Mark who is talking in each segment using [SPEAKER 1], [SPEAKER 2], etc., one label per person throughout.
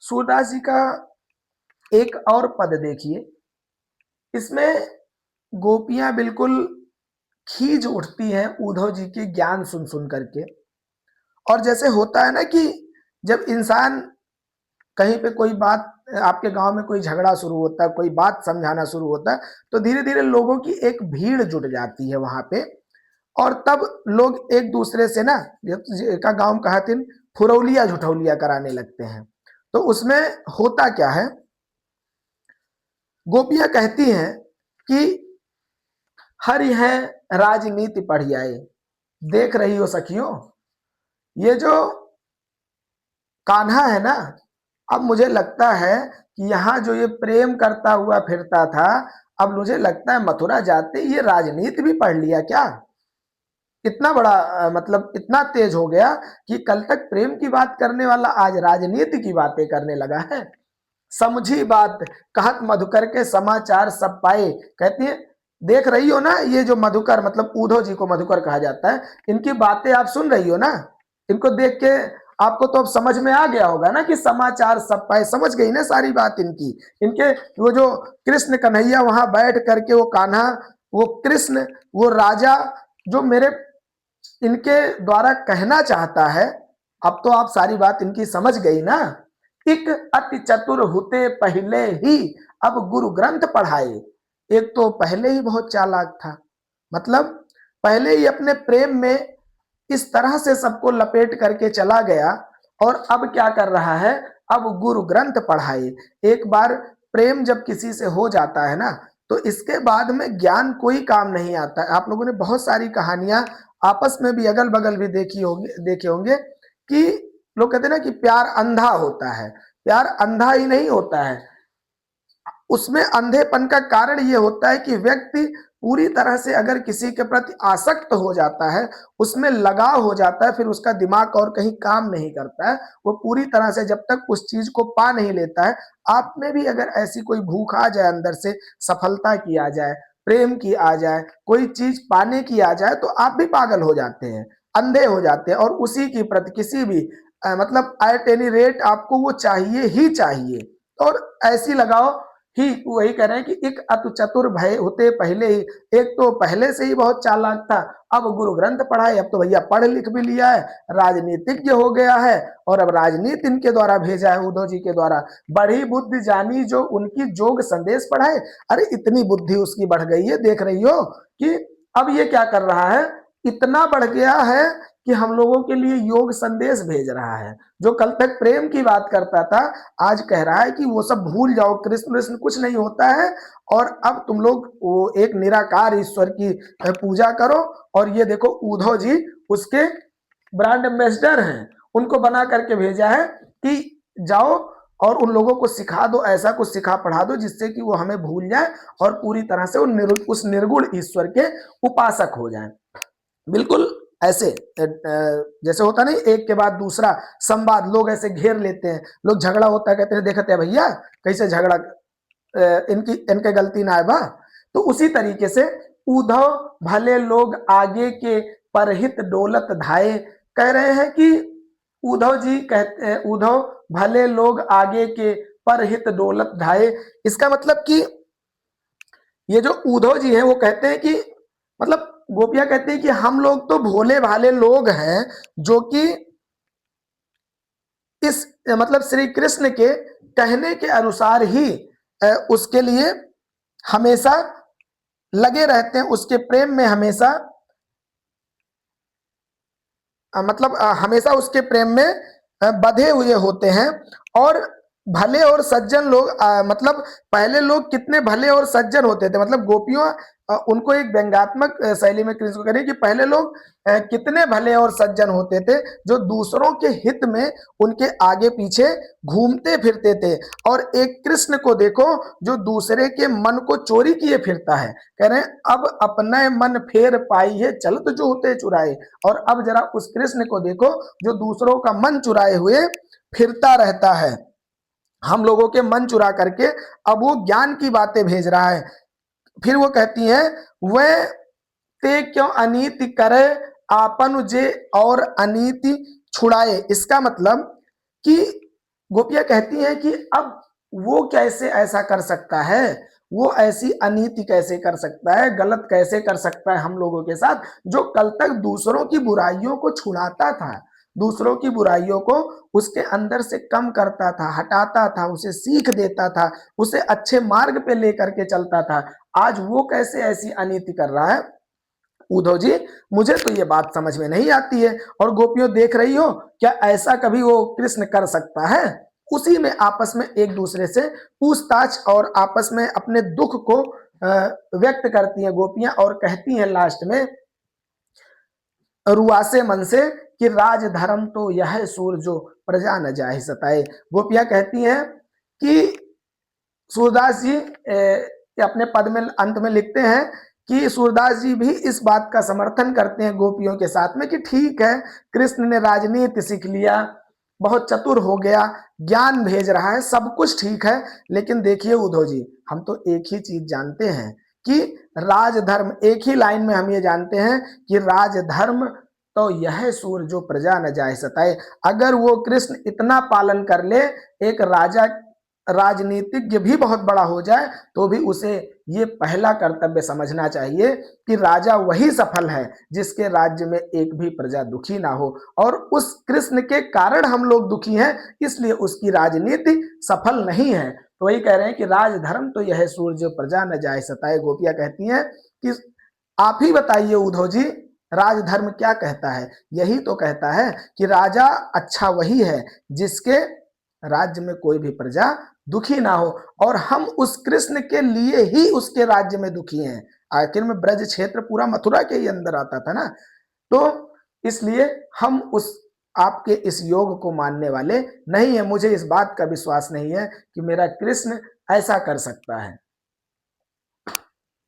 [SPEAKER 1] सूरदास जी का एक और पद देखिए, इसमें गोपियां बिल्कुल खींच उठती हैं उद्धव जी के ज्ञान सुन सुन करके। और जैसे होता है ना कि जब इंसान कहीं पे कोई बात, आपके गांव में कोई झगड़ा शुरू होता है, कोई बात समझाना शुरू होता है, तो धीरे धीरे लोगों की एक भीड़ जुट जाती है वहां पे। और तब लोग एक दूसरे से ना, का गांव कहातिन फुरौलिया झुठौलिया कराने लगते हैं। तो उसमें होता क्या है, गोपियां कहती हैं कि हरि है राजनीति पढ़ियाए, देख रही हो सखियों, ये जो कान्हा है ना, अब मुझे लगता है कि यहाँ जो ये प्रेम करता हुआ फिरता था, अब मुझे लगता है मथुरा जाते ये राजनीति भी पढ़ लिया क्या। इतना बड़ा मतलब इतना तेज हो गया कि कल तक प्रेम की बात करने वाला आज राजनीति की बातें करने लगा है। समझी बात कहत मधुकर के समाचार सब पाए, कहती है देख रही हो ना, ये जो मधुकर मतलब उद्धव जी को मधुकर कहा जाता है, इनकी बातें आप सुन रही हो ना, इनको देख के आपको तो अब समझ में आ गया होगा ना कि समाचार सब पाए, समझ गई ना सारी बात इनकी। इनके वो जो कृष्ण कन्हैया वहां बैठ करके वो कान्हा, वो कृष्ण, वो राजा जो मेरे इनके द्वारा कहना चाहता है, अब तो आप सारी बात इनकी समझ गई ना। एक अति चतुर होते पहले ही अब गुरु ग्रंथ पढ़ाए। एक तो पहले ही बहुत चालाक था, मतलब पहले ही अपने प्रेम में इस तरह से सबको लपेट करके चला गया, और अब क्या कर रहा है, अब गुरु ग्रंथ पढ़ाए। एक बार प्रेम जब किसी से हो जाता है ना, तो इसके बाद में ज्ञान कोई काम नहीं आता है। आप लोगों ने बहुत सारी कहानियां आपस में भी अगल बगल भी देखे होंगे कि लोग कहते हैं ना कि प्यार अंधा होता है। प्यार अंधा ही नहीं होता है, उसमें अंधेपन का कारण यह होता है कि व्यक्ति पूरी तरह से अगर किसी के प्रति आसक्त हो जाता है, उसमें लगाव हो जाता है, फिर उसका दिमाग और कहीं काम नहीं करता है। वो पूरी तरह से जब तक उस चीज को पा नहीं लेता है, आप में भी अगर ऐसी कोई भूख आ जाए अंदर से, सफलता की आ जाए, प्रेम की आ जाए, कोई चीज पाने की आ जाए, तो आप भी पागल हो जाते हैं, अंधे हो जाते हैं, और उसी की प्रति किसी भी मतलब एट एनी रेट आपको वो चाहिए ही चाहिए। और ऐसी लगाओ ही वही कह रहे हैं कि एक अतु चतुर भय होते पहले ही, एक तो पहले से ही बहुत चालाक था, अब गुरु ग्रंथ पढ़ाए, अब तो भैया पढ़ लिख भी लिया है, राजनीतिज्ञ हो गया है, और अब राजनीति इनके द्वारा भेजा है उद्धव जी के द्वारा। बड़ी बुद्धि जानी जो उनकी जोग संदेश पढ़ाए। अरे इतनी बुद्धि उसकी बढ़ गई है, देख रही हो कि अब ये क्या कर रहा है, इतना बढ़ गया है कि हम लोगों के लिए योग संदेश भेज रहा है। जो कल तक प्रेम की बात करता था, आज कह रहा है कि वो सब भूल जाओ, कृष्ण कृष्ण कुछ नहीं होता है, और अब तुम लोग वो एक निराकार ईश्वर की पूजा करो। और ये देखो उद्धव जी उसके ब्रांड एम्बेसडर हैं, उनको बना करके भेजा है कि जाओ और उन लोगों को सिखा दो, ऐसा कुछ सिखा पढ़ा दो जिससे कि वो हमें भूल जाए और पूरी तरह से उस निर्गुण ईश्वर के उपासक हो जाएं। बिल्कुल ऐसे जैसे होता नहीं, एक के बाद दूसरा संवाद लोग ऐसे घेर लेते हैं, लोग झगड़ा होता है कहते हैं देखते हैं भैया कैसे झगड़ा, इनके गलती ना है बा। तो उसी तरीके से उद्धव भले लोग आगे के परहित डोलत धाये, कह रहे हैं कि उद्धव जी कहते हैं उद्धव भले लोग आगे के परहित डोलत धाये। इसका मतलब कि ये जो उद्धव जी हैं वो कहते हैं कि मतलब गोपियां कहती हैं कि हम लोग तो भोले भाले लोग हैं जो कि इस मतलब श्री कृष्ण के कहने के अनुसार ही उसके लिए हमेशा लगे रहते हैं, उसके प्रेम में हमेशा मतलब हमेशा उसके प्रेम में बंधे हुए होते हैं। और भले और सज्जन लोग मतलब पहले लोग कितने भले और सज्जन होते थे, मतलब गोपियों उनको एक व्यंग्यात्मक शैली में कृष्ण को कह रही कि पहले लोग कितने भले और सज्जन होते थे, जो दूसरों के हित में उनके आगे पीछे घूमते फिरते थे। और एक कृष्ण को देखो जो दूसरे के मन को चोरी किए फिरता है, कह रहे हैं अब अपना मन फेर पाई है चलत जो होते चुराए। और अब जरा उस कृष्ण को देखो जो दूसरों का मन चुराए हुए फिरता रहता है, हम लोगों के मन चुरा करके अब वो ज्ञान की बातें भेज रहा है। फिर वो कहती हैं वह ते क्यों अनीति करे आपन जे और अनीति छुड़ाए। इसका मतलब कि गोपियां कहती हैं कि अब वो कैसे ऐसा कर सकता है, वो ऐसी अनीति कैसे कर सकता है, गलत कैसे कर सकता है हम लोगों के साथ, जो कल तक दूसरों की बुराइयों को छुड़ाता था, दूसरों की बुराइयों को उसके अंदर से कम करता था, हटाता था, उसे सीख देता था, उसे अच्छे मार्ग पे लेकर के चलता था। आज वो कैसे ऐसी अनीति कर रहा है? उद्धव जी, मुझे तो ये बात समझ में नहीं आती है। और गोपियों देख रही हो, क्या ऐसा कभी वो कृष्ण कर सकता है? उसी में आपस में एक दूसरे से पूछताछ और आपस में अपने दुख को व्यक्त करती हैं गोपियां और कहती हैं लास्ट में रुआसे मन से कि राज धर्म तो यह सूर जो प्रजा न जाहि सताए। गोपियां कहती हैं कि सूरदास जी अपने पद में अंत में लिखते हैं कि सूरदास जी भी इस बात का समर्थन करते हैं गोपियों के साथ में कि ठीक है, कृष्ण ने राजनीति सीख लिया, बहुत चतुर हो गया, ज्ञान भेज रहा है, सब कुछ ठीक है, लेकिन देखिए उद्धव जी, हम तो एक ही चीज जानते हैं कि राजधर्म, एक ही लाइन में हम ये जानते हैं कि राजधर्म तो यह सूर जो प्रजा न जाए सताए। अगर वो कृष्ण इतना पालन कर ले, एक राजा राजनीतिज्ञ भी बहुत बड़ा हो जाए, तो भी उसे ये पहला कर्तव्य समझना चाहिए कि राजा वही सफल है जिसके राज्य में एक भी प्रजा दुखी ना हो, और उस कृष्ण के कारण हम लोग दुखी हैं, इसलिए उसकी राजनीति सफल नहीं है। तो वही कह रहे हैं कि राजधर्म तो यह सूर्य प्रजा न जाए सताए। गोपियां कहती हैं कि आप ही बताइए उद्धव जी, राजधर्म क्या कहता है? यही तो कहता है कि राजा अच्छा वही है जिसके राज्य में कोई भी प्रजा दुखी ना हो, और हम उस कृष्ण के लिए ही उसके राज्य में दुखी हैं। आखिर में ब्रज क्षेत्र पूरा मथुरा के ही अंदर आता था ना, तो इसलिए हम उस आपके इस योग को मानने वाले नहीं है। मुझे इस बात का विश्वास नहीं है कि मेरा कृष्ण ऐसा कर सकता है।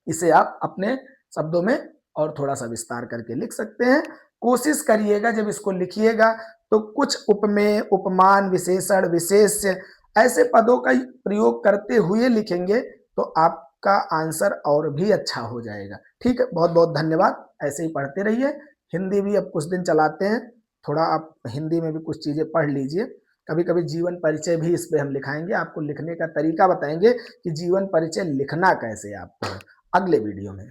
[SPEAKER 1] इसे आप अपने शब्दों में और थोड़ा सा विस्तार करके लिख सकते हैं। कोशिश करिएगा जब इसको लिखिएगा तो कुछ उपमेय, उपमान, विशेषण, विशेष्य ऐसे पदों का प्रयोग करते हुए लिखेंगे तो आपका आंसर और भी अच्छा हो जाएगा। ठीक है, बहुत बहुत धन्यवाद। ऐसे ही पढ़ते रहिए। हिंदी भी अब कुछ दिन चलाते हैं, थोड़ा आप हिंदी में भी कुछ चीजें पढ़ लीजिए। कभी कभी जीवन परिचय भी इस पे हम लिखाएंगे, आपको लिखने का तरीका बताएंगे कि जीवन परिचय लिखना कैसे आपको अगले वीडियो में।